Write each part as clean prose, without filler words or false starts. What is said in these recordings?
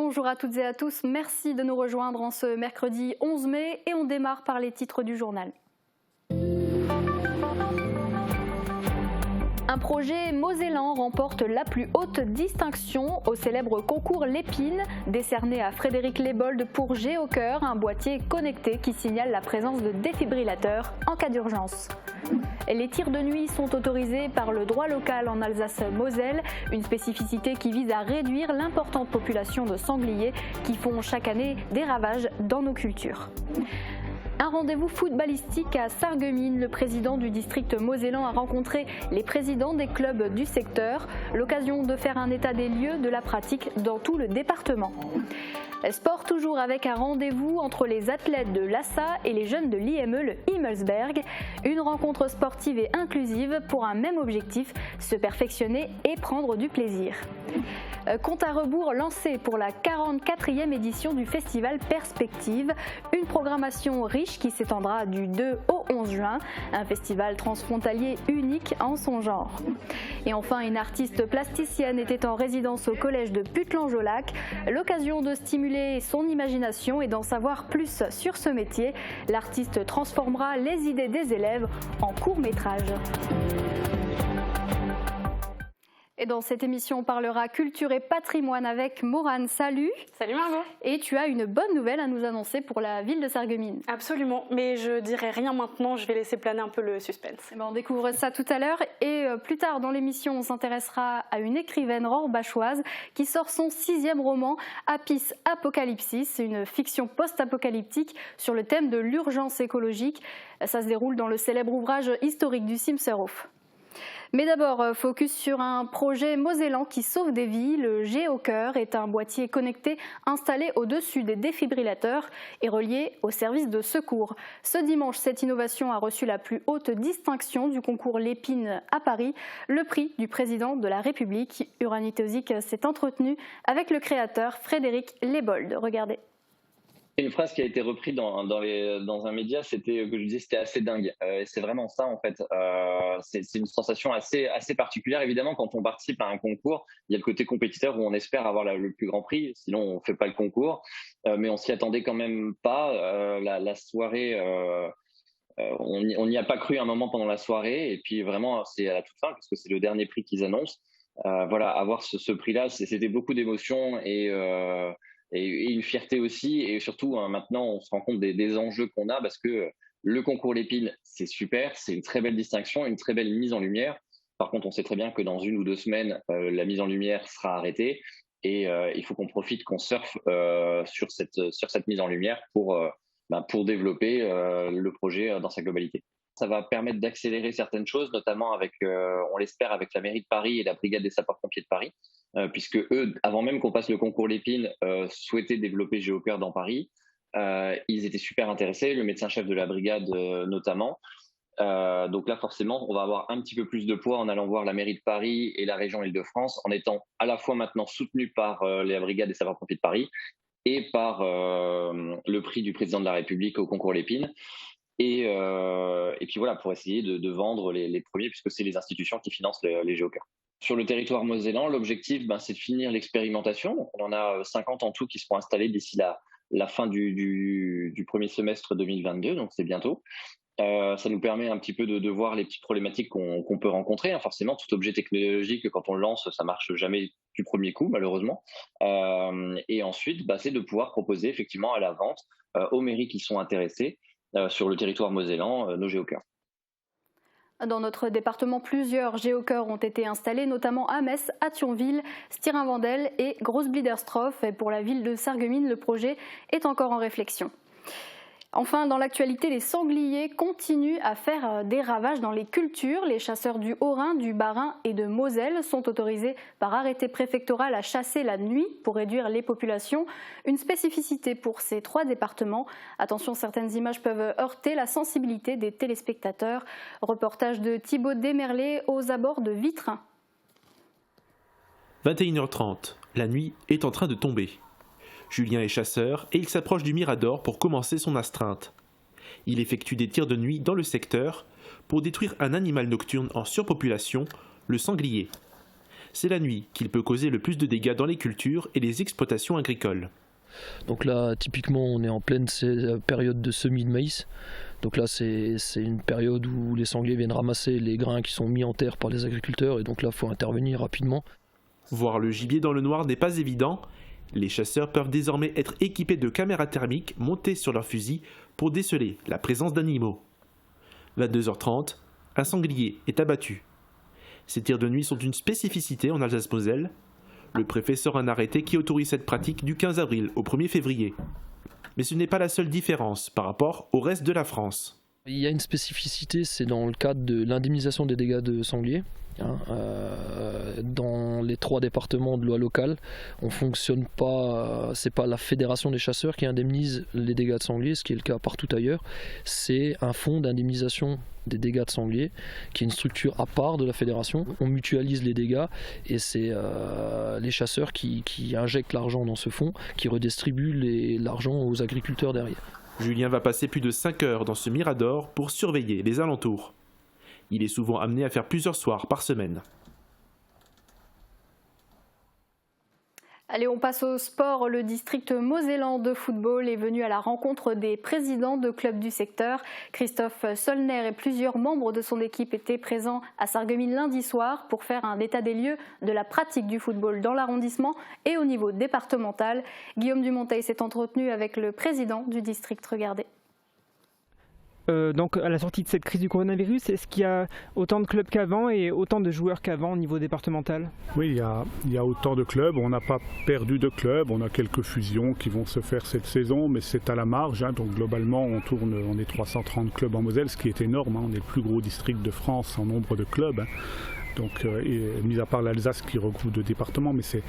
Bonjour à toutes et à tous, merci de nous rejoindre en ce mercredi 11 mai et on démarre par les titres du journal. Un projet mosellan remporte la plus haute distinction au célèbre concours Lépine, décerné à Frédéric Lebold pour Géocœur, un boîtier connecté qui signale la présence de défibrillateurs en cas d'urgence. Les tirs de nuit sont autorisés par le droit local en Alsace-Moselle, une spécificité qui vise à réduire l'importante population de sangliers qui font chaque année des ravages dans nos cultures. Un rendez-vous footballistique à Sarreguemines. Le président du district mosellan a rencontré les présidents des clubs du secteur. L'occasion de faire un état des lieux de la pratique dans tout le département. Sport toujours avec un rendez-vous entre les athlètes de l'ASSA et les jeunes de l'IME, le Himmelsberg. Une rencontre sportive et inclusive pour un même objectif, se perfectionner et prendre du plaisir. Compte à rebours lancé pour la 44e édition du festival Perspective, une programmation riche qui s'étendra du 2 au 11 juin, un festival transfrontalier unique en son genre. Et enfin, une artiste plasticienne était en résidence au collège de Puttelange-au-Lac, l'occasion de stimuler son imagination et d'en savoir plus sur ce métier. L'artiste transformera les idées des élèves en court-métrage. Et dans cette émission, on parlera culture et patrimoine avec Morane. Salut. Salut Margot. Et tu as une bonne nouvelle à nous annoncer pour la ville de Sarreguemines. Absolument, mais je dirai rien maintenant, je vais laisser planer un peu le suspense. On découvre ça tout à l'heure et plus tard dans l'émission, on s'intéressera à une écrivaine rohrbachoise qui sort son 6e roman, Apis Apocalypsis, une fiction post-apocalyptique sur le thème de l'urgence écologique. Ça se déroule dans le célèbre ouvrage historique du Cimserhof. Mais d'abord, focus sur un projet mosellan qui sauve des vies. Le Géocœur est un boîtier connecté installé au-dessus des défibrillateurs et relié au service de secours. Ce dimanche, cette innovation a reçu la plus haute distinction du concours Lépine à Paris, le prix du président de la République. Uranitosic s'est entretenu avec le créateur Frédéric Lebold. Regardez. Une phrase qui a été reprise dans un média, c'était que je disais c'était assez dingue. C'est vraiment ça en fait. C'est une sensation assez particulière. Évidemment, quand on participe à un concours, il y a le côté compétiteur où on espère avoir le plus grand prix, sinon on fait pas le concours. Mais on s'y attendait quand même pas. La soirée, on n'y a pas cru un moment pendant la soirée. Et puis vraiment, c'est à la toute fin parce que c'est le dernier prix qu'ils annoncent. Voilà, avoir ce prix-là, c'était beaucoup d'émotions et une fierté aussi, et surtout maintenant on se rend compte des enjeux qu'on a parce que le concours Lépine c'est super, c'est une très belle distinction, une très belle mise en lumière. Par contre on sait très bien que dans 1 ou 2 semaines la mise en lumière sera arrêtée et il faut qu'on profite, qu'on surfe sur cette mise en lumière pour développer le projet dans sa globalité. Ça va permettre d'accélérer certaines choses, notamment avec, on l'espère, avec la mairie de Paris et la brigade des sapeurs-pompiers de Paris, puisque eux, avant même qu'on passe le concours Lépine, souhaitaient développer Géocœur dans Paris. Ils étaient super intéressés, le médecin-chef de la brigade notamment. Donc là, forcément, on va avoir un petit peu plus de poids en allant voir la mairie de Paris et la région Île-de-France, en étant à la fois maintenant soutenu par la brigade des sapeurs-pompiers de Paris et par le prix du président de la République au concours Lépine. Et puis voilà, pour essayer de vendre les premiers, puisque c'est les institutions qui financent les Géocœurs. Sur le territoire mosellan, l'objectif, c'est de finir l'expérimentation. On en a 50 en tout qui seront installés d'ici la fin du premier semestre 2022, donc c'est bientôt. Ça nous permet un petit peu de voir les petites problématiques qu'on peut rencontrer. Forcément, tout objet technologique, quand on le lance, ça marche jamais du premier coup, malheureusement. Et ensuite, c'est de pouvoir proposer effectivement à la vente aux mairies qui sont intéressées sur le territoire mosellan, nos Géocœurs. Dans notre département, plusieurs Géocœurs ont été installés, notamment à Metz, à Thionville, Stirin-Wendel et Großbliederstroff. Et pour la ville de Sarreguemines, le projet est encore en réflexion. Enfin, dans l'actualité, les sangliers continuent à faire des ravages dans les cultures. Les chasseurs du Haut-Rhin, du Bas-Rhin et de Moselle sont autorisés par arrêté préfectoral à chasser la nuit pour réduire les populations. Une spécificité pour ces 3 départements. Attention, certaines images peuvent heurter la sensibilité des téléspectateurs. Reportage de Thibaut Desmerlet aux abords de Vitrin. 21h30, la nuit est en train de tomber. Julien est chasseur et il s'approche du Mirador pour commencer son astreinte. Il effectue des tirs de nuit dans le secteur pour détruire un animal nocturne en surpopulation, le sanglier. c'est la nuit qu'il peut causer le plus de dégâts dans les cultures et les exploitations agricoles. Donc là, typiquement, on est en pleine période de semis de maïs. Donc là, c'est une période où les sangliers viennent ramasser les grains qui sont mis en terre par les agriculteurs, et donc là, il faut intervenir rapidement. Voir le gibier dans le noir n'est pas évident. Les chasseurs peuvent désormais être équipés de caméras thermiques montées sur leurs fusils pour déceler la présence d'animaux. 22h30, un sanglier est abattu. Ces tirs de nuit sont une spécificité en Alsace-Moselle. Le préfet sort un arrêté qui autorise cette pratique du 15 avril au 1er février. Mais ce n'est pas la seule différence par rapport au reste de la France. Il y a une spécificité, c'est dans le cadre de l'indemnisation des dégâts de sangliers. Dans les 3 départements de loi locale, on fonctionne pas, c'est pas la fédération des chasseurs qui indemnise les dégâts de sangliers, ce qui est le cas partout ailleurs. C'est un fonds d'indemnisation des dégâts de sangliers qui est une structure à part de la fédération. On mutualise les dégâts et c'est les chasseurs qui injectent l'argent dans ce fonds, qui redistribuent l'argent aux agriculteurs derrière. Julien va passer plus de 5 heures dans ce mirador pour surveiller les alentours. Il est souvent amené à faire plusieurs soirs par semaine. Allez, on passe au sport. Le district mosellan de football est venu à la rencontre des présidents de clubs du secteur. Christophe Solner et plusieurs membres de son équipe étaient présents à Sarreguemines lundi soir pour faire un état des lieux de la pratique du football dans l'arrondissement et au niveau départemental. Guillaume Dumonteil s'est entretenu avec le président du district. Regardez. Donc à la sortie de cette crise du coronavirus, est-ce qu'il y a autant de clubs qu'avant et autant de joueurs qu'avant au niveau départemental ? Oui, il y a autant de clubs. On n'a pas perdu de clubs. On a quelques fusions qui vont se faire cette saison, mais c'est à la marge. Donc globalement, on est 330 clubs en Moselle, ce qui est énorme. On est le plus gros district de France en nombre de clubs. Donc, mis à part l'Alsace qui regroupe 2 départements, mais c'est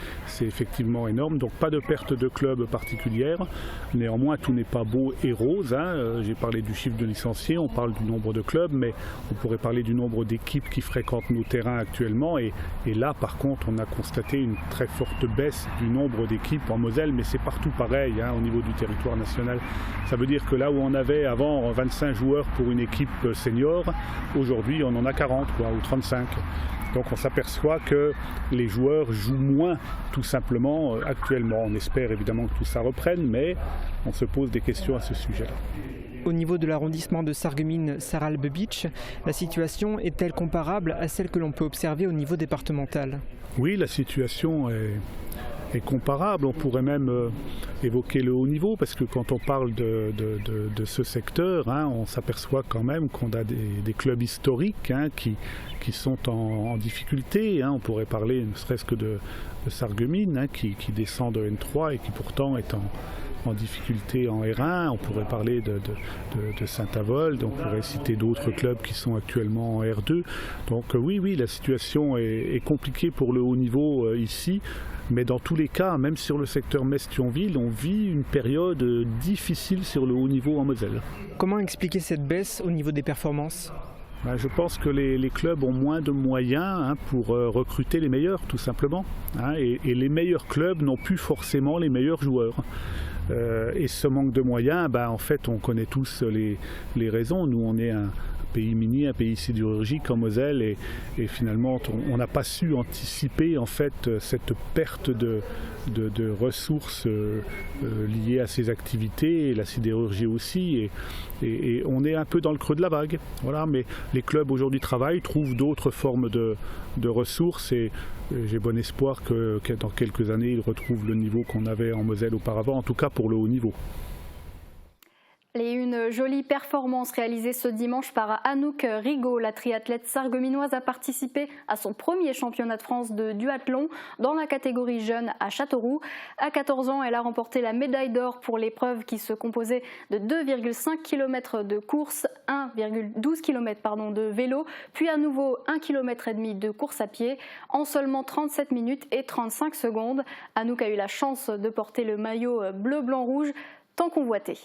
effectivement énorme. Donc pas de perte de club particulière. Néanmoins, tout n'est pas beau et rose. J'ai parlé du chiffre de licenciés, on parle du nombre de clubs, mais on pourrait parler du nombre d'équipes qui fréquentent nos terrains actuellement. Et là, par contre, on a constaté une très forte baisse du nombre d'équipes en Moselle, mais c'est partout pareil au niveau du territoire national. Ça veut dire que là où on avait avant 25 joueurs pour une équipe senior, aujourd'hui on en a 40 ou 35. Donc on s'aperçoit que les joueurs jouent moins tout simplement actuellement. On espère évidemment que tout ça reprenne, mais on se pose des questions à ce sujet-là. Au niveau de l'arrondissement de Sarreguemines-Sarralbe Beach, la situation est-elle comparable à celle que l'on peut observer au niveau départemental ? Oui, la situation est comparable. On pourrait même évoquer le haut niveau, parce que quand on parle de ce secteur, on s'aperçoit quand même qu'on a des clubs historiques qui sont en difficulté. On pourrait parler ne serait-ce que de Sarreguemines qui descend de N3 et qui pourtant est en difficulté en R1. On pourrait parler de Saint-Avold, on pourrait citer d'autres clubs qui sont actuellement en R2. Donc oui, la situation est compliquée pour le haut niveau ici. Mais dans tous les cas, même sur le secteur Metz-Thionville, on vit une période difficile sur le haut niveau en Moselle. Comment expliquer cette baisse au niveau des performances ? Je pense que les clubs ont moins de moyens pour recruter les meilleurs, tout simplement. Et les meilleurs clubs n'ont plus forcément les meilleurs joueurs. Et ce manque de moyens, en fait, on connaît tous les raisons. Nous, on est un pays minier, un pays sidérurgique en Moselle, et finalement on n'a pas su anticiper en fait cette perte de ressources liées à ces activités, et la sidérurgie aussi, et on est un peu dans le creux de la vague. Voilà, mais les clubs aujourd'hui travaillent, trouvent d'autres formes de ressources, et j'ai bon espoir que dans quelques années ils retrouvent le niveau qu'on avait en Moselle auparavant, en tout cas pour le haut niveau. Et une jolie performance réalisée ce dimanche par Anouk Rigaud. La triathlète sarregueminoise a participé à son premier championnat de France de duathlon dans la catégorie jeune à Châteauroux. À 14 ans, elle a remporté la médaille d'or pour l'épreuve qui se composait de 2,5 km de course, 1,12 km de vélo, puis à nouveau 1,5 km de course à pied en seulement 37 minutes et 35 secondes. Anouk a eu la chance de porter le maillot bleu-blanc-rouge tant convoité.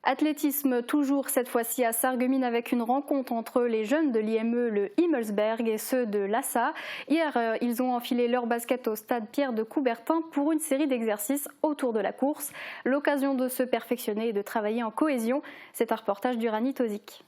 Athlétisme toujours cette fois-ci à Sarreguemines avec une rencontre entre les jeunes de l'IME, le Himmelsberg, et ceux de l'ASSA. Hier, ils ont enfilé leur basket au stade Pierre de Coubertin pour une série d'exercices autour de la course. L'occasion de se perfectionner et de travailler en cohésion. C'est un reportage d'Uranie Tozik.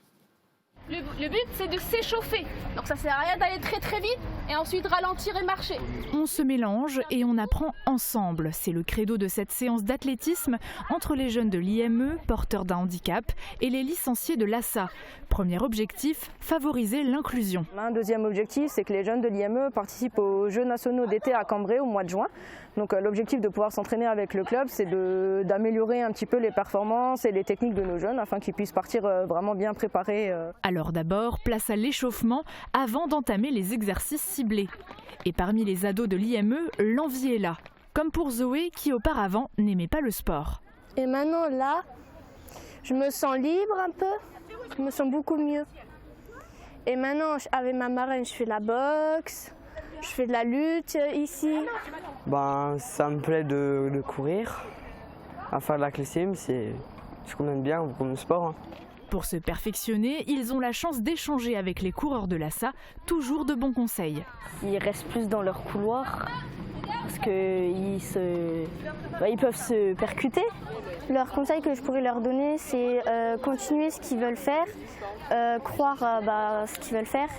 Le but, c'est de s'échauffer. Donc ça sert à rien d'aller très très vite et ensuite ralentir et marcher. On se mélange et on apprend ensemble. C'est le credo de cette séance d'athlétisme entre les jeunes de l'IME, porteurs d'un handicap, et les licenciés de l'ASSA. Premier objectif, favoriser l'inclusion. Un deuxième objectif, c'est que les jeunes de l'IME participent aux Jeux nationaux d'été à Cambrai au mois de juin. Donc l'objectif de pouvoir s'entraîner avec le club, c'est d'améliorer un petit peu les performances et les techniques de nos jeunes afin qu'ils puissent partir vraiment bien préparés. Alors d'abord, place à l'échauffement avant d'entamer les exercices ciblés. Et parmi les ados de l'IME, l'envie est là. Comme pour Zoé qui auparavant n'aimait pas le sport. Et maintenant là, je me sens libre un peu, je me sens beaucoup mieux. Et maintenant avec ma marraine, je fais la boxe. Je fais de la lutte ici. Ça me plaît de courir, à faire de l'athlétisme, c'est quand même bien comme sport. Pour se perfectionner, ils ont la chance d'échanger avec les coureurs de l'ASSA, toujours de bons conseils. Ils restent plus dans leur couloir parce qu'ils peuvent se percuter. Leur conseil que je pourrais leur donner, c'est continuer ce qu'ils veulent faire, croire ce qu'ils veulent faire.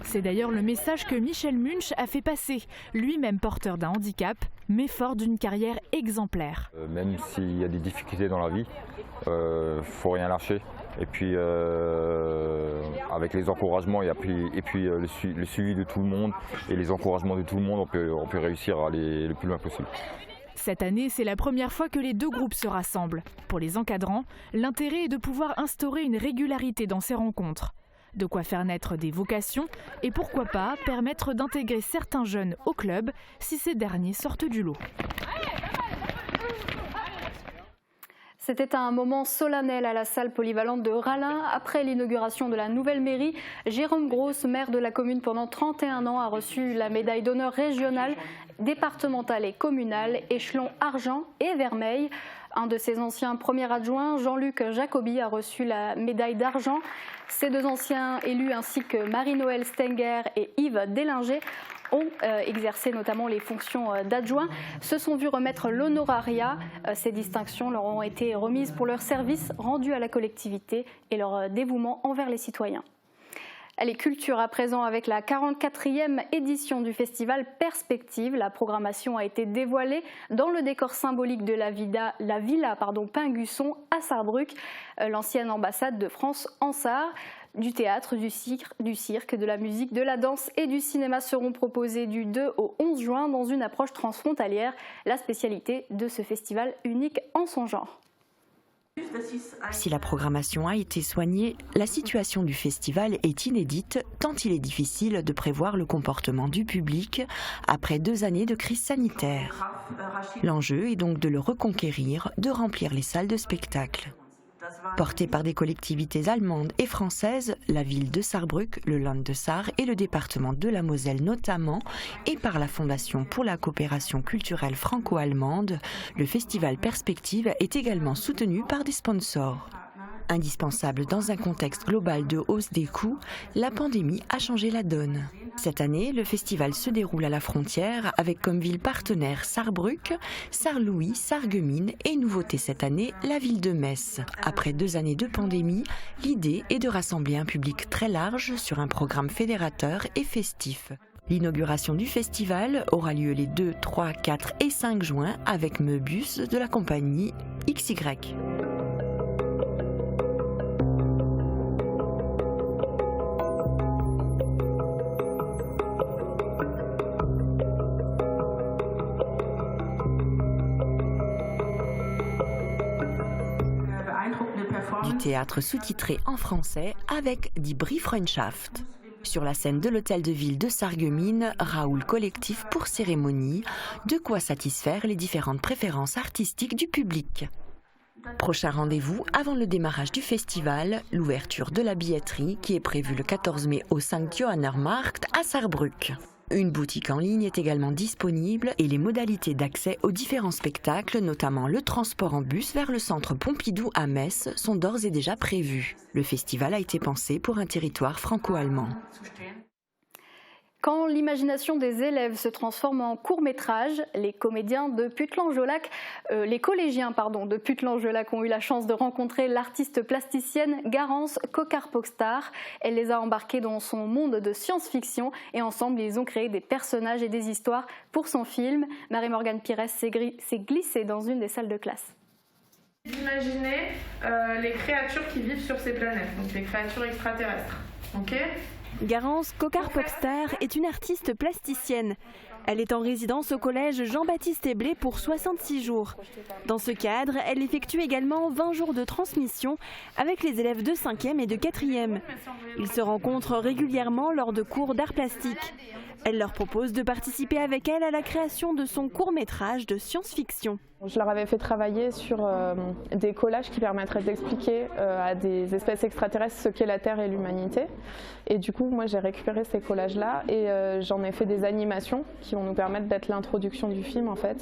C'est d'ailleurs le message que Michel Munch a fait passer, lui-même porteur d'un handicap, mais fort d'une carrière exemplaire. Même s'il y a des difficultés dans la vie, faut rien lâcher. Et puis avec les encouragements et puis le suivi de tout le monde et les encouragements de tout le monde, on peut réussir à aller le plus loin possible. Cette année, c'est la première fois que les deux groupes se rassemblent. Pour les encadrants, l'intérêt est de pouvoir instaurer une régularité dans ces rencontres. De quoi faire naître des vocations et pourquoi pas permettre d'intégrer certains jeunes au club si ces derniers sortent du lot. C'était un moment solennel à la salle polyvalente de Rallin. Après l'inauguration de la nouvelle mairie, Jérôme Grosse, maire de la commune pendant 31 ans, a reçu la médaille d'honneur régionale, départementale et communale, échelon argent et vermeil. Un de ses anciens premiers adjoints, Jean-Luc Jacobi, a reçu la médaille d'argent. Ces deux anciens élus ainsi que Marie-Noëlle Stenger et Yves Délinger ont exercé notamment les fonctions d'adjoints, se sont vus remettre l'honorariat. Ces distinctions leur ont été remises pour leur service rendu à la collectivité et leur dévouement envers les citoyens. Allez, culture à présent avec la 44e édition du festival Perspective. La programmation a été dévoilée dans le décor symbolique de la villa Pingusson à Sarrebruck, l'ancienne ambassade de France en Sarre. Du théâtre, du cirque, de la musique, de la danse et du cinéma seront proposés du 2 au 11 juin dans une approche transfrontalière, la spécialité de ce festival unique en son genre. Si la programmation a été soignée, la situation du festival est inédite tant il est difficile de prévoir le comportement du public après 2 années de crise sanitaire. L'enjeu est donc de le reconquérir, de remplir les salles de spectacle. Portés par des collectivités allemandes et françaises, la ville de Sarrebruck, le Land de Sarre et le département de la Moselle notamment, et par la Fondation pour la coopération culturelle franco-allemande, le festival Perspective est également soutenu par des sponsors. Indispensable dans un contexte global de hausse des coûts, la pandémie a changé la donne. Cette année, le festival se déroule à la frontière avec comme ville partenaire Sarrebruck, Sarre-Louis, Sarreguemines et nouveauté cette année, la ville de Metz. Après 2 années de pandémie, l'idée est de rassembler un public très large sur un programme fédérateur et festif. L'inauguration du festival aura lieu les 2, 3, 4 et 5 juin avec Meubus de la compagnie XY. Du théâtre sous-titré en français avec Die Brieffreundschaft. Sur la scène de l'hôtel de ville de Sarreguemines, Raoul collectif pour cérémonie, de quoi satisfaire les différentes préférences artistiques du public. Prochain rendez-vous avant le démarrage du festival, l'ouverture de la billetterie qui est prévue le 14 mai au St. Johannermarkt à Sarrebruck. Une boutique en ligne est également disponible et les modalités d'accès aux différents spectacles, notamment le transport en bus vers le centre Pompidou à Metz, sont d'ores et déjà prévues. Le festival a été pensé pour un territoire franco-allemand. Quand l'imagination des élèves se transforme en court-métrage, les collégiens de Puttelange-au-Lac ont eu la chance de rencontrer l'artiste plasticienne Garance Cocar-Pocstar. Elle les a embarqués dans son monde de science-fiction et ensemble, ils ont créé des personnages et des histoires pour son film. Marie-Morgane Pires s'est glissée dans une des salles de classe. D'imaginer les créatures qui vivent sur ces planètes, donc les créatures extraterrestres. Ok ? Garance Cocar-Pocstar est une artiste plasticienne. Elle est en résidence au collège Jean-Baptiste Eblé pour 66 jours. Dans ce cadre, elle effectue également 20 jours de transmission avec les élèves de 5e et de 4e. Ils se rencontrent régulièrement lors de cours d'art plastique. Elle leur propose de participer avec elle à la création de son court-métrage de science-fiction. Je leur avais fait travailler sur des collages qui permettraient d'expliquer à des espèces extraterrestres ce qu'est la Terre et l'humanité. Et du coup, moi j'ai récupéré ces collages-là et j'en ai fait des animations qui vont nous permettre d'être l'introduction du film en fait.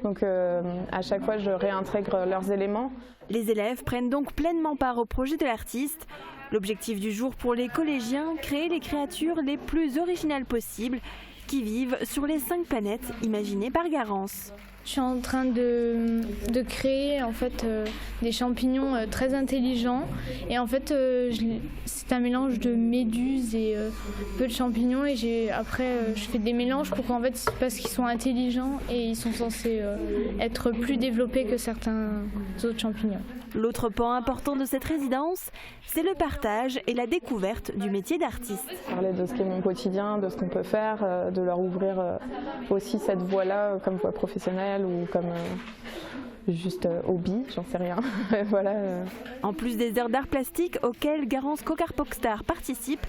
Donc à chaque fois, je réintègre leurs éléments. Les élèves prennent donc pleinement part au projet de l'artiste. L'objectif du jour pour les collégiens, créer les créatures les plus originales possibles qui vivent sur les 5 planètes imaginées par Garance. Je suis en train de créer en fait des champignons très intelligents et en fait c'est un mélange de méduses et peu de champignons et après je fais des mélanges pour qu'en fait parce qu'ils sont intelligents et ils sont censés être plus développés que certains autres champignons. L'autre pan important de cette résidence, c'est le partage et la découverte du métier d'artiste. Parler de ce qu'est mon quotidien, de ce qu'on peut faire, de leur ouvrir aussi cette voie-là comme voie professionnelle ou comme juste hobby, j'en sais rien. Voilà. En plus des heures d'art plastique auxquelles Garance Cocar-Pocstar participe,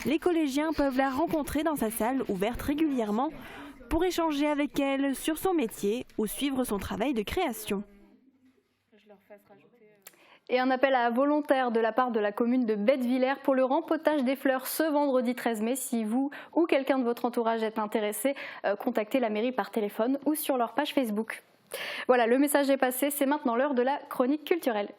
les collégiens peuvent la rencontrer dans sa salle ouverte régulièrement pour échanger avec elle sur son métier ou suivre son travail de création. Et un appel à volontaires de la part de la commune de Bettevillers pour le rempotage des fleurs ce vendredi 13 mai. Si vous ou quelqu'un de votre entourage est intéressé, contactez la mairie par téléphone ou sur leur page Facebook. Voilà, le message est passé, c'est maintenant l'heure de la chronique culturelle.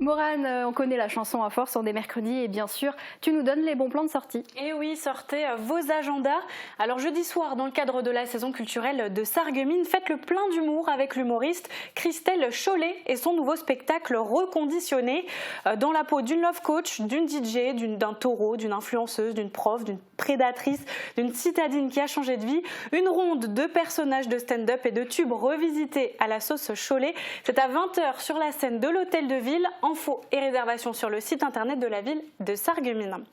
Morane, on connaît la chanson à force, on est mercredi et bien sûr, tu nous donnes les bons plans de sortie. Et oui, sortez vos agendas. Alors jeudi soir, dans le cadre de la saison culturelle de Sarreguemines, faites le plein d'humour avec l'humoriste Christelle Chollet et son nouveau spectacle Reconditionné. Dans la peau d'une love coach, d'une DJ, d'un taureau, d'une influenceuse, d'une prof, d'une prédatrice, d'une citadine qui a changé de vie. Une ronde de personnages de stand-up et de tubes revisités à la sauce Chollet. C'est à 20h sur la scène de l'Hôtel de Ville. Infos et réservations sur le site internet de la ville de Sarreguemines.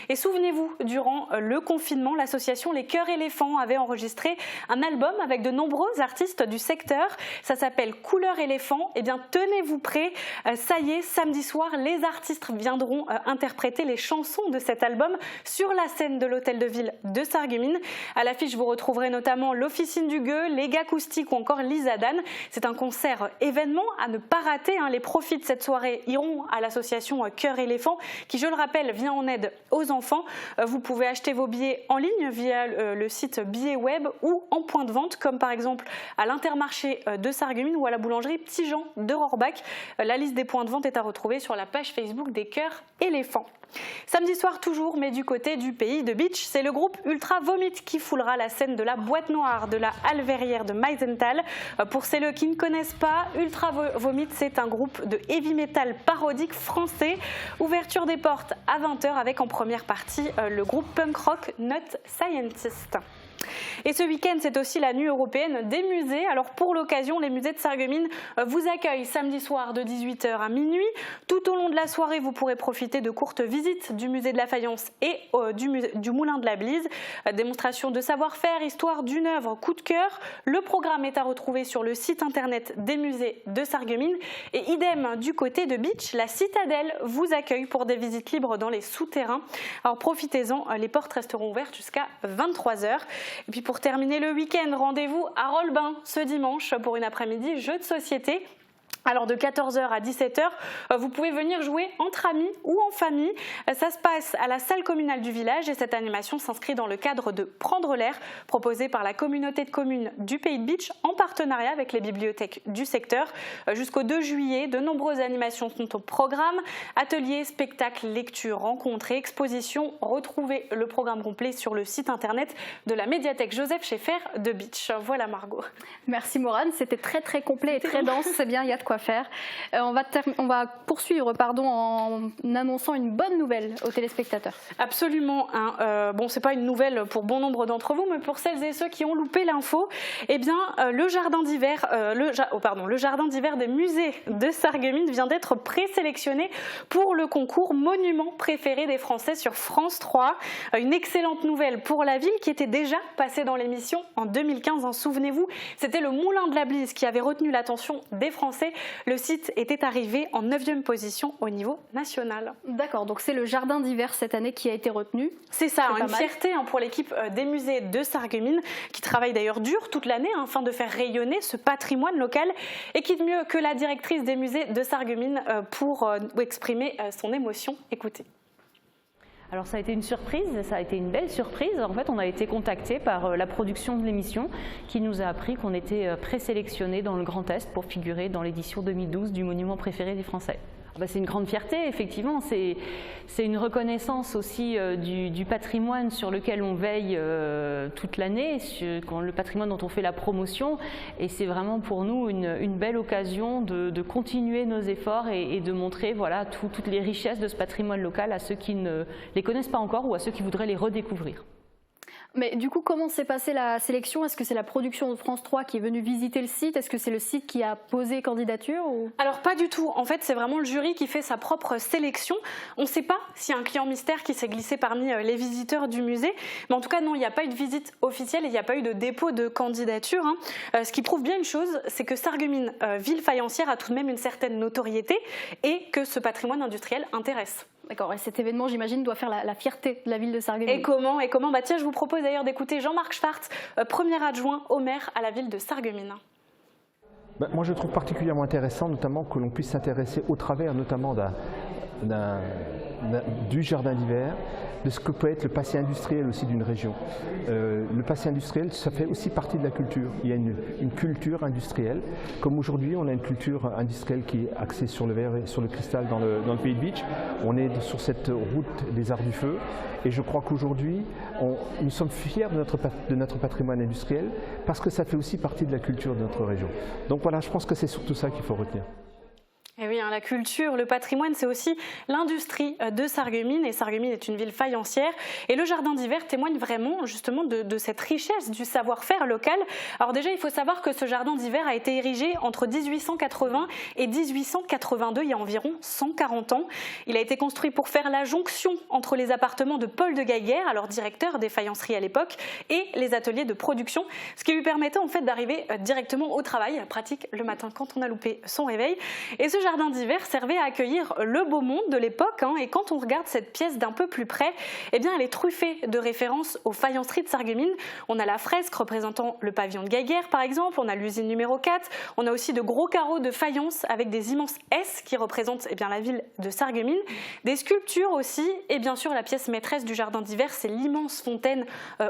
Et souvenez-vous, durant le confinement, l'association Les Cœurs Éléphants avait enregistré un album avec de nombreux artistes du secteur. Ça s'appelle Couleur Éléphant. Eh bien, tenez-vous prêts. Ça y est, samedi soir, les artistes viendront interpréter les chansons de cet album sur la scène de l'Hôtel de Ville de Sarreguemines. À l'affiche, vous retrouverez notamment l'Officine du Gueux, les Acoustiques ou encore Lisa Dan. C'est un concert événement à ne pas rater. Les profits de cette soirée iront à l'association Cœur Éléphant qui, je le rappelle, vient en aide aux enfants. Vous pouvez acheter vos billets en ligne via le site Billets Web ou en point de vente, comme par exemple à l'Intermarché de Sarreguemines ou à la boulangerie Petit Jean de Rohrbach. La liste des points de vente est à retrouver sur la page Facebook des Cœurs Éléphants. Samedi soir toujours, mais du côté du pays de Beach, c'est le groupe Ultra Vomit qui foulera la scène de la boîte noire de la Halle Verrière de Meisenthal. Pour celles qui ne connaissent pas, Ultra Vomit, c'est un groupe de heavy metal parodique français. Ouverture des portes à 20h avec en première partie le groupe punk rock Not Scientist. Et ce week-end, c'est aussi la nuit européenne des musées. Alors pour l'occasion, les musées de Sarreguemines vous accueillent samedi soir de 18h à minuit. Tout au long de la soirée, vous pourrez profiter de courtes visites du musée de la Faïence et du Moulin de la Blise. Démonstration de savoir-faire, histoire d'une œuvre, coup de cœur. Le programme est à retrouver sur le site internet des musées de Sarreguemines. Et idem du côté de Beach, la Citadelle vous accueille pour des visites libres dans les souterrains. Alors profitez-en, les portes resteront ouvertes jusqu'à 23h. Et puis pour terminer le week-end, rendez-vous à Rolbin ce dimanche pour une après-midi jeu de société. Alors de 14h à 17h, vous pouvez venir jouer entre amis ou en famille. Ça se passe à la salle communale du village et cette animation s'inscrit dans le cadre de Prendre l'air, proposé par la communauté de communes du Pays de Bitche en partenariat avec les bibliothèques du secteur. Jusqu'au 2 juillet, de nombreuses animations sont au programme. Ateliers, spectacles, lectures, rencontres et expositions. Retrouvez le programme complet sur le site internet de la médiathèque Joseph Schaeffer de Bitche. Voilà Margot. Merci Morane, c'était très complet et très dense, c'est bien, il y a de quoi faire. On va poursuivre en annonçant une bonne nouvelle aux téléspectateurs. Absolument. Bon, c'est pas une nouvelle pour bon nombre d'entre vous, mais pour celles et ceux qui ont loupé l'info, eh bien, le jardin d'hiver des musées de Sarreguemines vient d'être présélectionné pour le concours Monument préféré des Français sur France 3. Une excellente nouvelle pour la ville qui était déjà passée dans l'émission en 2015. Souvenez-vous, c'était le Moulin de la Blise qui avait retenu l'attention des Français. Le site était arrivé en 9e position au niveau national. D'accord, donc c'est le jardin d'hiver cette année qui a été retenu. C'est ça, une fierté pour l'équipe des musées de Sarreguemines qui travaille d'ailleurs dur toute l'année afin de faire rayonner ce patrimoine local. Et qui de mieux que la directrice des musées de Sarreguemines pour exprimer son émotion. Écoutez. Alors ça a été une surprise, ça a été une belle surprise. En fait, on a été contacté par la production de l'émission qui nous a appris qu'on était présélectionné dans le Grand Est pour figurer dans l'édition 2012 du Monument préféré des Français. C'est une grande fierté, effectivement. C'est une reconnaissance aussi du patrimoine sur lequel on veille toute l'année, le patrimoine dont on fait la promotion. Et c'est vraiment pour nous une belle occasion de continuer nos efforts et de montrer toutes les richesses de ce patrimoine local à ceux qui ne les connaissent pas encore ou à ceux qui voudraient les redécouvrir. Mais du coup, comment s'est passée la sélection? Est-ce que c'est la production de France 3 qui est venue visiter le site? Est-ce que c'est le site qui a posé candidature Alors pas du tout. En fait, c'est vraiment le jury qui fait sa propre sélection. On ne sait pas s'il y a un client mystère qui s'est glissé parmi les visiteurs du musée. Mais en tout cas, non, il n'y a pas eu de visite officielle et il n'y a pas eu de dépôt de candidature. Ce qui prouve bien une chose, c'est que Sarreguemines, ville faïencière, a tout de même une certaine notoriété et que ce patrimoine industriel intéresse. D'accord, et cet événement, j'imagine, doit faire la fierté de la ville de Sarreguemines. Et comment Tiens, je vous propose d'ailleurs d'écouter Jean-Marc Schwartz, premier adjoint au maire à la ville de Sarreguemines. Moi, je trouve particulièrement intéressant, notamment, que l'on puisse s'intéresser au travers, notamment du jardin d'hiver, de ce que peut être le passé industriel aussi d'une région. Le passé industriel, ça fait aussi partie de la culture. Il y a une culture industrielle. Comme aujourd'hui, on a une culture industrielle qui est axée sur le verre et sur le cristal dans le Pays de Bitche. On est sur cette route des arts du feu. Et je crois qu'aujourd'hui, nous sommes fiers de notre patrimoine industriel parce que ça fait aussi partie de la culture de notre région. Donc voilà, je pense que c'est surtout ça qu'il faut retenir. Et oui, la culture, le patrimoine, c'est aussi l'industrie de Sarreguemines. Et Sarreguemines est une ville faïencière. Et le jardin d'hiver témoigne vraiment justement de cette richesse du savoir-faire local. Alors déjà, il faut savoir que ce jardin d'hiver a été érigé entre 1880 et 1882, il y a environ 140 ans. Il a été construit pour faire la jonction entre les appartements de Paul de Gaillère, alors directeur des faïenceries à l'époque, et les ateliers de production, ce qui lui permettait en fait d'arriver directement au travail, pratique le matin quand on a loupé son réveil. Et ce jardin d'hiver servait à accueillir le beau monde de l'époque. Et quand on regarde cette pièce d'un peu plus près, eh bien, elle est truffée de références aux faïenceries de Sarreguemines. On a la fresque représentant le pavillon de Gaillère, par exemple. On a l'usine numéro 4. On a aussi de gros carreaux de faïence avec des immenses S qui représentent la ville de Sarreguemines. Des sculptures aussi. Et bien sûr, la pièce maîtresse du jardin d'hiver, c'est l'immense fontaine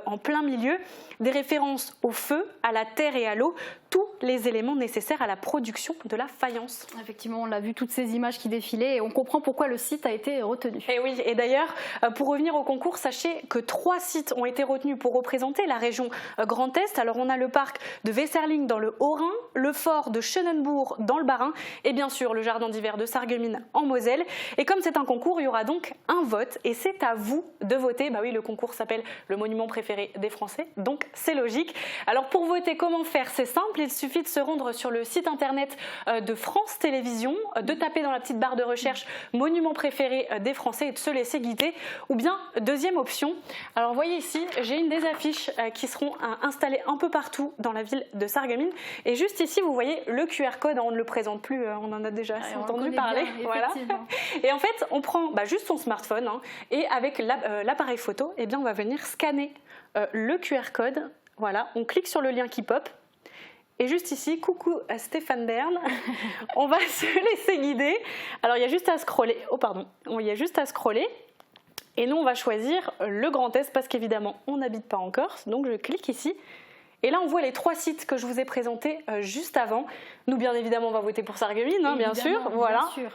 en plein milieu. Des références au feu, à la terre et à l'eau. Tous les éléments nécessaires à la production de la faïence. Effectivement, on a vu toutes ces images qui défilaient et on comprend pourquoi le site a été retenu. Et oui, et d'ailleurs, pour revenir au concours, sachez que 3 sites ont été retenus pour représenter la région Grand Est. Alors on a le parc de Weserling dans le Haut-Rhin, le fort de Schönenbourg dans le Bas-Rhin et bien sûr le jardin d'hiver de Sarreguemines en Moselle. Et comme c'est un concours, il y aura donc un vote et c'est à vous de voter. Bah oui, le concours s'appelle le monument préféré des Français, donc c'est logique. Alors pour voter, comment faire? C'est simple, il suffit de se rendre sur le site internet de France Télévisions, de taper dans la petite barre de recherche monument préféré des Français et de se laisser guider. Ou bien, deuxième option, alors vous voyez ici, j'ai une des affiches qui seront installées un peu partout dans la ville de Sarreguemines. Et juste ici, vous voyez le QR code, on ne le présente plus, on en a déjà entendu parler. Bien, voilà. Et en fait, on prend juste son smartphone et avec l'appareil photo, on va venir scanner le QR code. Voilà, on clique sur le lien qui pop. Et juste ici, coucou à Stéphane Bern, on va se laisser guider. Alors il y a juste à scroller, il y a juste à scroller. Et nous on va choisir le Grand Est parce qu'évidemment on n'habite pas en Corse, donc je clique ici. Et là on voit les 3 sites que je vous ai présentés juste avant. Nous bien évidemment on va voter pour Sarreguemines, bien sûr. Voilà. Bien sûr.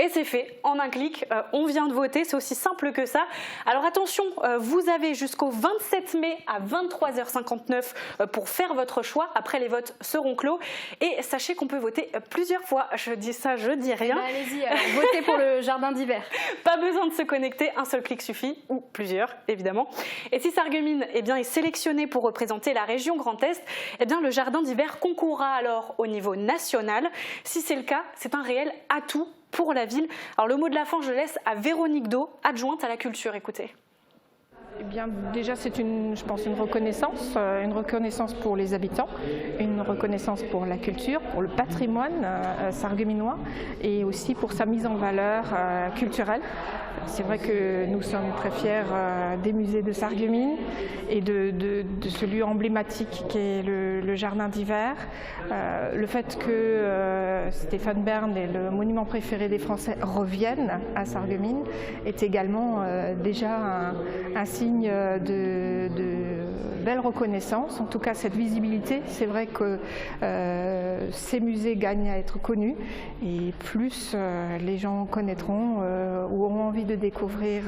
Et c'est fait, en un clic, on vient de voter, c'est aussi simple que ça. Alors attention, vous avez jusqu'au 27 mai à 23h59 pour faire votre choix. Après, les votes seront clos. Et sachez qu'on peut voter plusieurs fois. Je dis ça, je dis rien. Allez-y, alors, votez pour le jardin d'hiver. Pas besoin de se connecter, un seul clic suffit, ou plusieurs, évidemment. Et si Sarreguemines est sélectionné pour représenter la région Grand Est, le jardin d'hiver concourra alors au niveau national. Si c'est le cas, c'est un réel atout pour la ville. Alors le mot de la fin, je laisse à Véronique Do, adjointe à la culture. Écoutez. Eh bien, déjà, c'est je pense une reconnaissance pour les habitants, une reconnaissance pour la culture, pour le patrimoine sarregueminois et aussi pour sa mise en valeur culturelle. C'est vrai que nous sommes très fiers des musées de Sarreguemines et de ce lieu emblématique qu'est le jardin d'hiver. Le fait que Stéphane Bern et le monument préféré des Français reviennent à Sarreguemines est également déjà un signe de belle reconnaissance. En tout cas, cette visibilité, c'est vrai que ces musées gagnent à être connus et plus les gens connaîtront ou auront envie de découvrir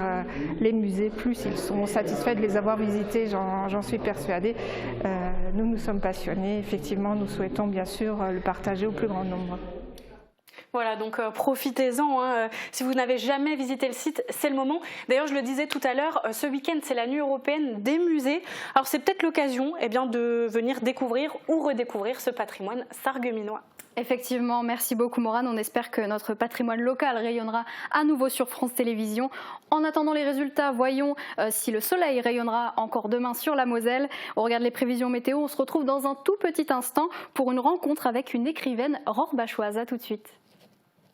les musées, plus ils seront satisfaits de les avoir visités, j'en suis persuadée. Nous sommes passionnés, effectivement, nous souhaitons bien sûr le partager au plus grand nombre. Voilà, donc profitez-en. Si vous n'avez jamais visité le site, c'est le moment. D'ailleurs, je le disais tout à l'heure, ce week-end, c'est la nuit européenne des musées. Alors, c'est peut-être l'occasion de venir découvrir ou redécouvrir ce patrimoine sarregueminois. Effectivement, merci beaucoup Morane. On espère que notre patrimoine local rayonnera à nouveau sur France Télévisions. En attendant les résultats, voyons si le soleil rayonnera encore demain sur la Moselle. On regarde les prévisions météo. On se retrouve dans un tout petit instant pour une rencontre avec une écrivaine rorbachoise. À tout de suite.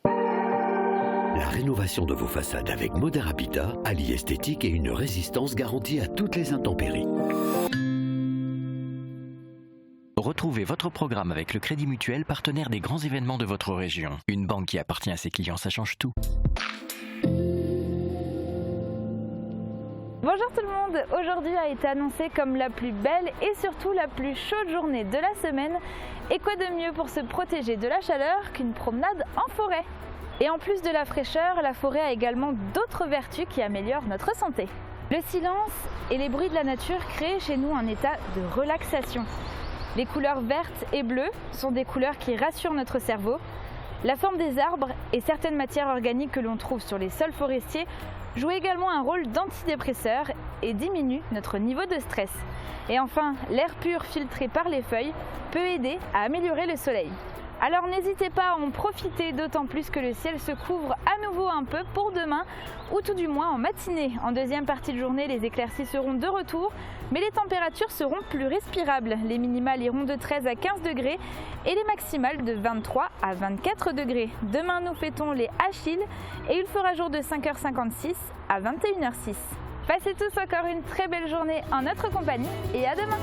La rénovation de vos façades avec Modern Habitat allie esthétique et une résistance garantie à toutes les intempéries. Retrouvez votre programme avec le Crédit Mutuel, partenaire des grands événements de votre région. Une banque qui appartient à ses clients, ça change tout. Bonjour tout le monde, aujourd'hui a été annoncée comme la plus belle et surtout la plus chaude journée de la semaine. Et quoi de mieux pour se protéger de la chaleur qu'une promenade en forêt? Et en plus de la fraîcheur, la forêt a également d'autres vertus qui améliorent notre santé. Le silence et les bruits de la nature créent chez nous un état de relaxation. Les couleurs vertes et bleues sont des couleurs qui rassurent notre cerveau. La forme des arbres et certaines matières organiques que l'on trouve sur les sols forestiers jouent également un rôle d'antidépresseur et diminuent notre niveau de stress. Et enfin, l'air pur filtré par les feuilles peut aider à améliorer le soleil. Alors n'hésitez pas à en profiter, d'autant plus que le ciel se couvre à nouveau un peu pour demain, ou tout du moins en matinée. En deuxième partie de journée, les éclaircies seront de retour, mais les températures seront plus respirables. Les minimales iront de 13 à 15 degrés et les maximales de 23 à 24 degrés. Demain, nous fêtons les Achilles et il fera jour de 5h56 à 21h06. Passez tous encore une très belle journée en notre compagnie et à demain.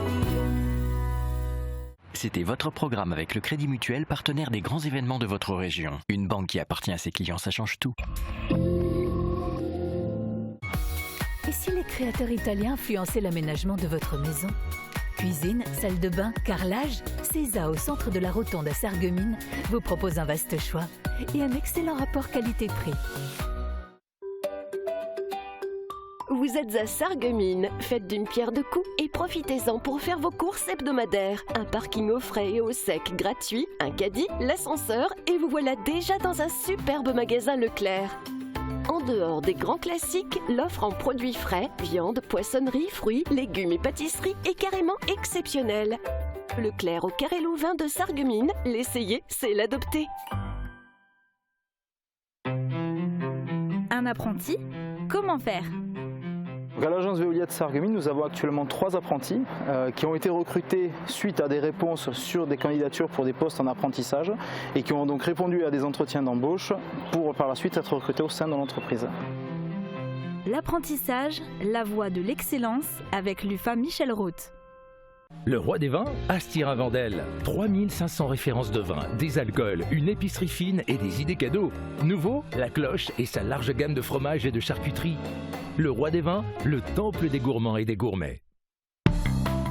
C'était votre programme avec le Crédit Mutuel, partenaire des grands événements de votre région. Une banque qui appartient à ses clients, ça change tout. Et si les créateurs italiens influençaient l'aménagement de votre maison? Cuisine, salle de bain, carrelage, Cesa au centre de la Rotonde à Sarreguemines vous propose un vaste choix et un excellent rapport qualité-prix. Vous êtes à Sarreguemines, faites d'une pierre deux coups et profitez-en pour faire vos courses hebdomadaires. Un parking au frais et au sec gratuit, un caddie, l'ascenseur et vous voilà déjà dans un superbe magasin Leclerc. En dehors des grands classiques, l'offre en produits frais, viande, poissonnerie, fruits, légumes et pâtisseries est carrément exceptionnelle. Leclerc au Carré Louvain de Sarreguemines, l'essayer, c'est l'adopter. Un apprenti, comment faire? À l'agence Veolia de Sarreguemines, nous avons actuellement 3 apprentis qui ont été recrutés suite à des réponses sur des candidatures pour des postes en apprentissage et qui ont donc répondu à des entretiens d'embauche pour par la suite être recrutés au sein de l'entreprise. L'apprentissage, la voie de l'excellence avec l'UFA Michel Roth. Le roi des vins, Astirin-Vendel. 3500 références de vins, des alcools, une épicerie fine et des idées cadeaux. Nouveau, la cloche et sa large gamme de fromages et de charcuterie. Le roi des vins, le temple des gourmands et des gourmets.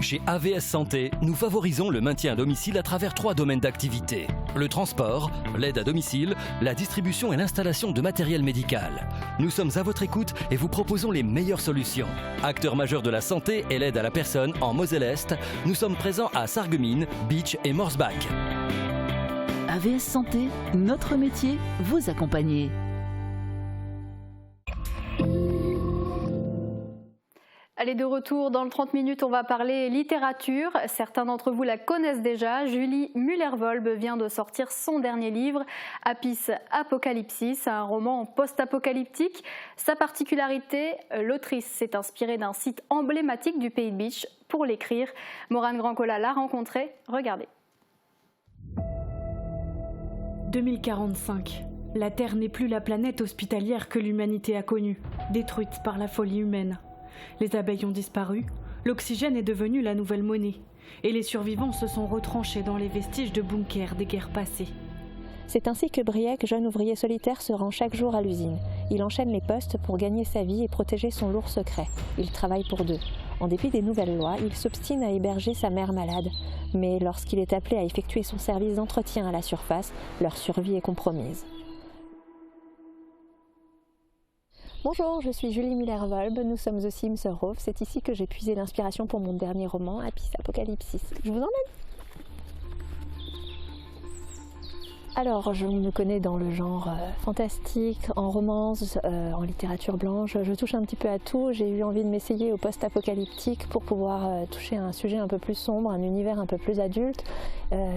Chez AVS Santé, nous favorisons le maintien à domicile à travers 3 domaines d'activité. Le transport, l'aide à domicile, la distribution et l'installation de matériel médical. Nous sommes à votre écoute et vous proposons les meilleures solutions. Acteur majeur de la santé et l'aide à la personne en Moselle-Est, nous sommes présents à Sarreguemines, Beach et Morsbach. AVS Santé, notre métier, vous accompagner. Allez, de retour dans le 30 minutes, on va parler littérature. Certains d'entre vous la connaissent déjà. Julie Müller-Volb vient de sortir son dernier livre, Apis Apocalypsis, un roman post-apocalyptique. Sa particularité, l'autrice s'est inspirée d'un site emblématique du Pays de Bitche pour l'écrire. Morane Grandcola l'a rencontré. Regardez. 2045. La Terre n'est plus la planète hospitalière que l'humanité a connue, détruite par la folie humaine. Les abeilles ont disparu, l'oxygène est devenu la nouvelle monnaie, et les survivants se sont retranchés dans les vestiges de bunkers des guerres passées. C'est ainsi que Briec, jeune ouvrier solitaire, se rend chaque jour à l'usine. Il enchaîne les postes pour gagner sa vie et protéger son lourd secret. Il travaille pour 2. En dépit des nouvelles lois, il s'obstine à héberger sa mère malade. Mais lorsqu'il est appelé à effectuer son service d'entretien à la surface, leur survie est compromise. Bonjour, je suis Julie Müller-Volb, nous sommes au Simserhof. C'est ici que j'ai puisé l'inspiration pour mon dernier roman, Apis Apocalypsis. Je vous emmène. Alors, je me connais dans le genre fantastique, en romance, en littérature blanche. Je touche un petit peu à tout. J'ai eu envie de m'essayer au post-apocalyptique pour pouvoir toucher un sujet un peu plus sombre, un univers un peu plus adulte,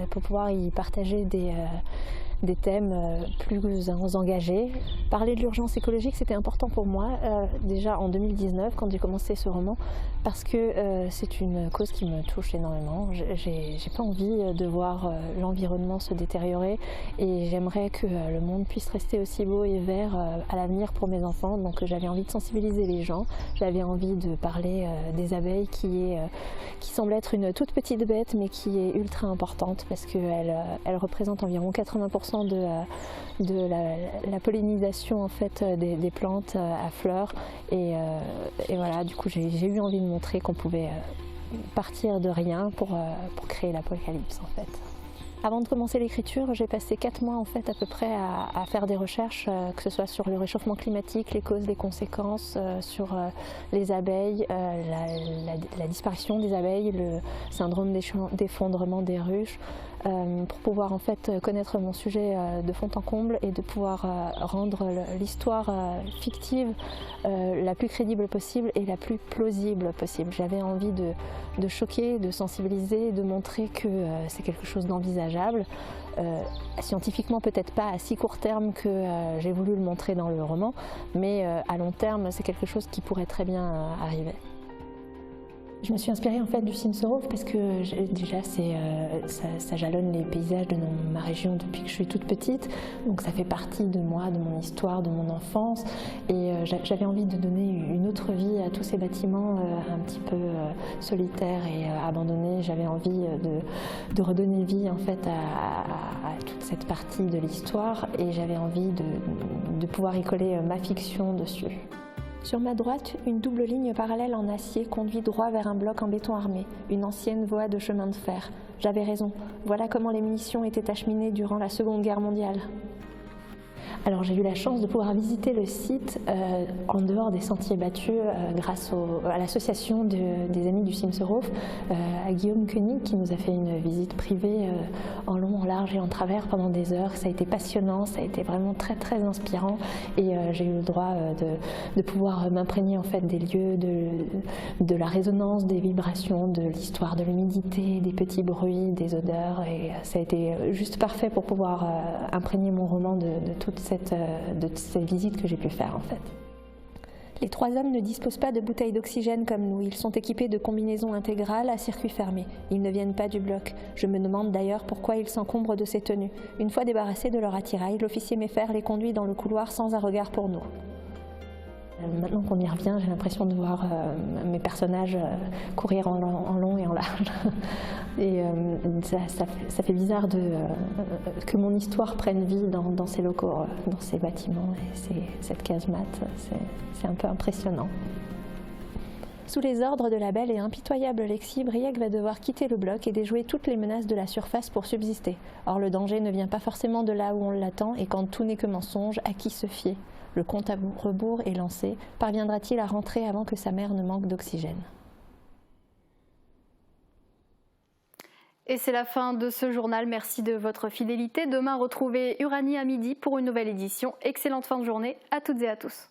pour pouvoir y partager des thèmes plus engagés. Parler de l'urgence écologique, c'était important pour moi, déjà en 2019, quand j'ai commencé ce roman, parce que c'est une cause qui me touche énormément. J'ai pas envie de voir l'environnement se détériorer et j'aimerais que le monde puisse rester aussi beau et vert à l'avenir pour mes enfants. Donc j'avais envie de sensibiliser les gens, j'avais envie de parler des abeilles qui semble être une toute petite bête mais qui est ultra importante parce qu'elle représente environ 80% de la pollinisation en fait, des plantes à fleurs et voilà, du coup j'ai eu envie de montrer qu'on pouvait partir de rien pour créer l'apocalypse en fait. Avant de commencer l'écriture, j'ai passé 4 mois en fait à peu près à faire des recherches, que ce soit sur le réchauffement climatique, les causes, les conséquences, sur les abeilles, la disparition des abeilles, le syndrome d'effondrement des ruches, pour pouvoir en fait connaître mon sujet de fond en comble et de pouvoir rendre l'histoire fictive la plus crédible possible et la plus plausible possible. J'avais envie de choquer, de sensibiliser, de montrer que c'est quelque chose d'envisageable. Scientifiquement peut-être pas à si court terme que j'ai voulu le montrer dans le roman, mais à long terme c'est quelque chose qui pourrait très bien arriver. Je me suis inspirée en fait du Simserhof parce que déjà ça jalonne les paysages de ma région depuis que je suis toute petite, donc ça fait partie de moi, de mon histoire, de mon enfance et j'avais envie de donner une autre vie à tous ces bâtiments un petit peu solitaires et abandonnés. J'avais envie de redonner vie en fait à toute cette partie de l'histoire et j'avais envie de pouvoir y coller ma fiction dessus. Sur ma droite, une double ligne parallèle en acier conduit droit vers un bloc en béton armé, une ancienne voie de chemin de fer. J'avais raison, voilà comment les munitions étaient acheminées durant la Seconde Guerre mondiale. Alors j'ai eu la chance de pouvoir visiter le site en dehors des sentiers battus grâce à l'association des amis du Simserhof, à Guillaume Koenig qui nous a fait une visite privée en long, en large et en travers pendant des heures. Ça a été passionnant, ça a été vraiment très très inspirant et j'ai eu le droit de pouvoir m'imprégner en fait des lieux, de la résonance, des vibrations, de l'histoire, de l'humidité, des petits bruits, des odeurs et ça a été juste parfait pour pouvoir imprégner mon roman de toute ces visites que j'ai pu faire en fait. Les 3 hommes ne disposent pas de bouteilles d'oxygène comme nous, ils sont équipés de combinaisons intégrales à circuit fermé. Ils ne viennent pas du bloc. Je me demande d'ailleurs pourquoi ils s'encombrent de ces tenues. Une fois débarrassés de leur attirail, l'officier Meffer les conduit dans le couloir sans un regard pour nous. Maintenant qu'on y revient, j'ai l'impression de voir mes personnages courir en long et en large. Et ça fait bizarre que mon histoire prenne vie dans ces locaux, dans ces bâtiments et cette casemate. C'est un peu impressionnant. Sous les ordres de la belle et impitoyable Lexi, Briac va devoir quitter le bloc et déjouer toutes les menaces de la surface pour subsister. Or, le danger ne vient pas forcément de là où on l'attend, et quand tout n'est que mensonge, à qui se fier ? Le compte à rebours est lancé. Parviendra-t-il à rentrer avant que sa mère ne manque d'oxygène ? Et c'est la fin de ce journal. Merci de votre fidélité. Demain, retrouvez Uranie à midi pour une nouvelle édition. Excellente fin de journée à toutes et à tous.